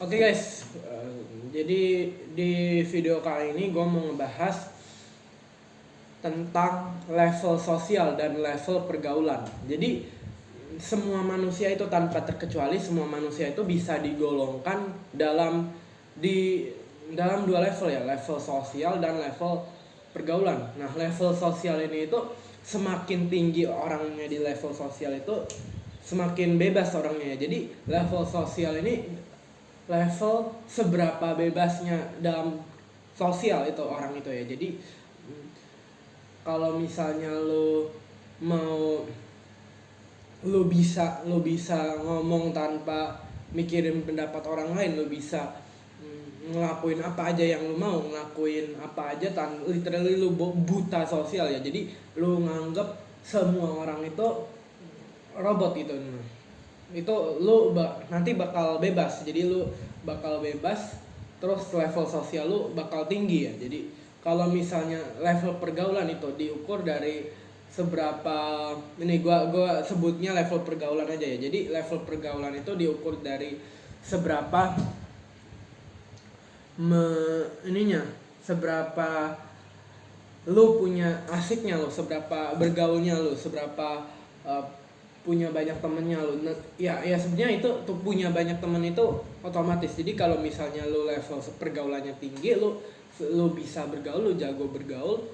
Oke guys, jadi di video kali ini gue mau ngebahas tentang level sosial dan level pergaulan. Jadi semua manusia itu tanpa terkecuali semua manusia itu bisa digolongkan di dalam dua level ya, level sosial dan level pergaulan. Nah, level sosial ini itu semakin tinggi orangnya di level sosial itu semakin bebas orangnya ya. Jadi level sosial ini level seberapa bebasnya dalam sosial itu orang itu ya. Jadi kalau misalnya mau lu bisa ngomong tanpa mikirin pendapat orang lain, lu bisa ngelakuin apa aja yang lu mau, ngelakuin apa aja literally lu buta sosial ya. Jadi lu nganggep semua orang itu robot gitu. Itu nanti bakal bebas. Jadi lu bakal bebas, terus level sosial lu bakal tinggi ya. Jadi kalau misalnya level pergaulan itu diukur dari seberapa, ini gua sebutnya level pergaulan aja ya. Jadi level pergaulan itu diukur dari seberapa seberapa lu punya asiknya lu, seberapa bergaulnya lu, seberapa punya banyak temennya lu. Ya sebenarnya itu tuh, punya banyak temen itu otomatis. Jadi kalau misalnya lu level pergaulannya tinggi, lu bisa bergaul, lu jago bergaul,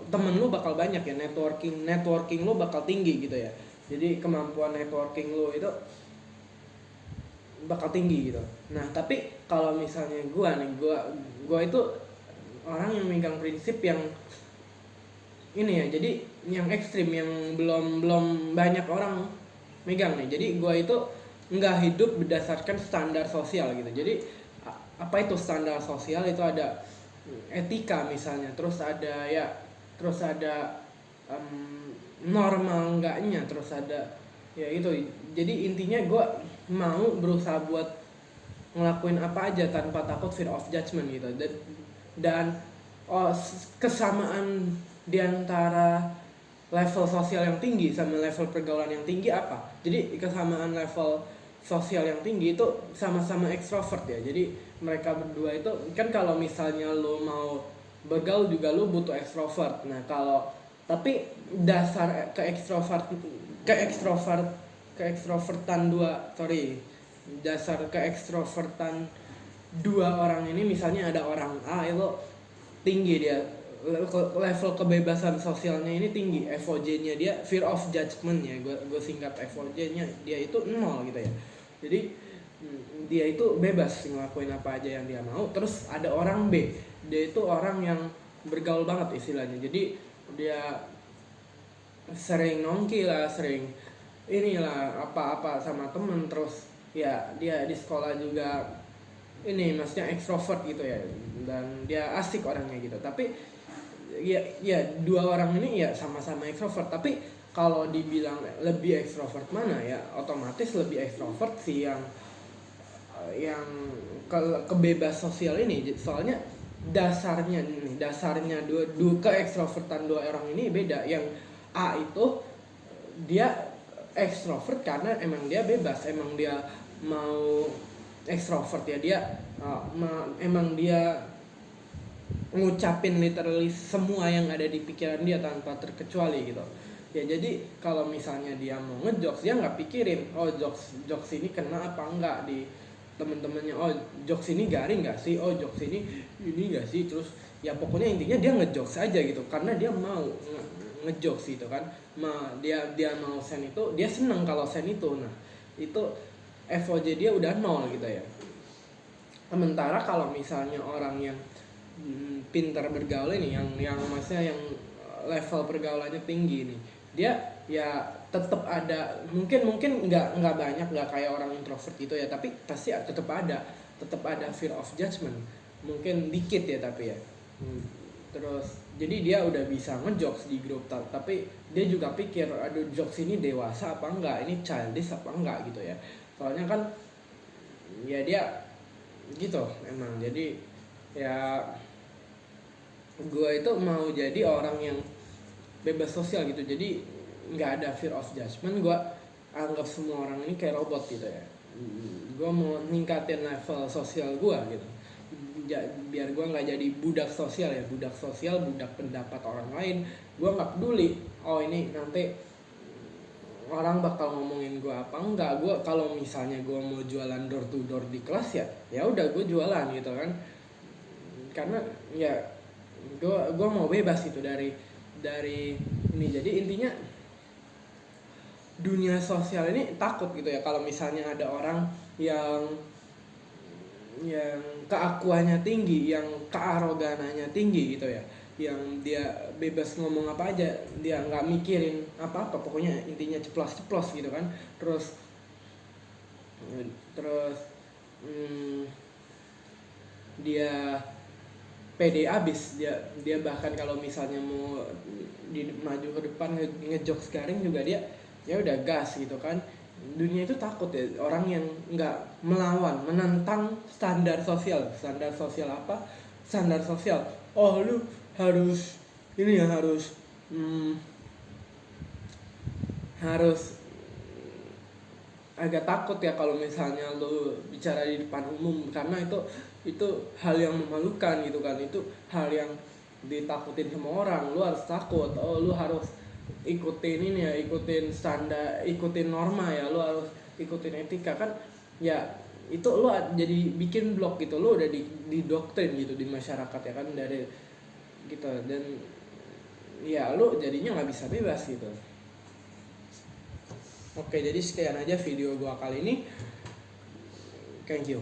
temen lu bakal banyak ya, networking lu bakal tinggi gitu ya. Jadi kemampuan networking lu itu bakal tinggi gitu. Nah, tapi kalau misalnya gua itu orang yang megang prinsip yang ini ya, jadi yang ekstrim, yang belum banyak orang megang nih. Jadi gue itu nggak hidup berdasarkan standar sosial gitu. Jadi apa itu standar sosial? Itu ada etika misalnya, terus ada normal enggaknya, terus ada ya itu. Jadi intinya gue mau berusaha buat ngelakuin apa aja tanpa takut fear of judgment gitu. Dan kesamaan di antara level sosial yang tinggi sama level pergaulan yang tinggi apa? Jadi kesamaan level sosial yang tinggi itu sama-sama ekstrovert ya. Jadi mereka berdua itu kan, kalau misalnya lu mau bergaul juga lu butuh ekstrovert. Nah, tapi dasar dasar keekstrovertan dua orang ini, misalnya ada orang A itu tinggi, dia level kebebasan sosialnya ini tinggi, FOJ-nya dia, fear of judgment ya, gue singkat FOJ-nya dia itu 0 gitu ya. Jadi dia itu bebas ngelakuin apa aja yang dia mau. Terus ada orang B, dia itu orang yang bergaul banget istilahnya. Jadi dia sering nongki lah, sering inilah apa-apa sama temen. Terus ya dia di sekolah juga ini, maksudnya ekstrovert gitu ya, dan dia asik orangnya gitu. Tapi ya dua orang ini ya sama-sama ekstrovert. Tapi kalau dibilang lebih ekstrovert mana, ya otomatis lebih ekstrovert sih yang kebebas sosial ini. Soalnya dasarnya dua keekstrovertan dua orang ini beda. Yang A itu dia ekstrovert karena emang dia bebas, emang dia mau ekstrovert ya. Dia emang dia ngucapin literally semua yang ada di pikiran dia tanpa terkecuali gitu ya. Jadi kalau misalnya dia mau ngejokes, dia nggak pikirin jokes ini kena apa enggak di temen-temennya, jokes ini garing nggak sih, jokes ini nggak sih. Terus ya pokoknya intinya dia ngejokes aja gitu, karena dia mau ngejokes gitu kan. Dia mau sen itu, dia seneng kalau sen itu. Nah, itu FOJ dia udah 0 gitu ya. Sementara kalau misalnya orang yang pintar bergaul ini, yang maksudnya yang level pergaulannya tinggi nih, dia ya tetap ada, mungkin nggak banyak, nggak kayak orang introvert gitu ya, tapi pasti tetap ada fear of judgment, mungkin dikit ya tapi ya. Terus jadi dia udah bisa ngejokes di grup, tapi dia juga pikir, aduh jokes ini dewasa apa enggak, ini childish apa enggak gitu ya. Soalnya kan ya dia gitu emang. Jadi ya gue itu mau jadi orang yang bebas sosial gitu. Jadi nggak ada fear of judgment, gue anggap semua orang ini kayak robot gitu ya. gue mau ningkatin level sosial gue gitu. Biar gue nggak jadi budak sosial ya, budak pendapat orang lain. Gue nggak peduli oh ini nanti orang bakal ngomongin gue apa enggak. Gue kalau misalnya gue mau jualan door to door di kelas ya udah gue jualan gitu kan, karena ya gue mau bebas gitu dari ini. Jadi intinya dunia sosial ini takut gitu ya kalau misalnya ada orang yang keakuannya tinggi, yang kearoganannya tinggi gitu ya, yang dia bebas ngomong apa aja, dia nggak mikirin apa-apa, pokoknya intinya ceplos gitu kan. Terus dia pede abis, dia bahkan kalau misalnya mau maju ke depan ngejokes garing juga dia ya udah gas gitu kan. Dunia itu takut ya orang yang nggak melawan, menentang standar sosial apa, standar sosial. Oh lu harus ini ya, harus agak takut ya kalau misalnya lu bicara di depan umum, karena itu hal yang memalukan gitu kan, itu hal yang ditakutin semua orang. Lu harus takut, oh lu harus ikutin ini ya, ikutin standar, ikutin norma ya, lu harus ikutin etika kan ya. Itu lu jadi bikin blok gitu, lu udah didoktrin gitu di masyarakat ya kan, dari gitu. Dan ya lu jadinya nggak bisa bebas gitu. Oke, jadi sekian aja video gua kali ini. Thank you.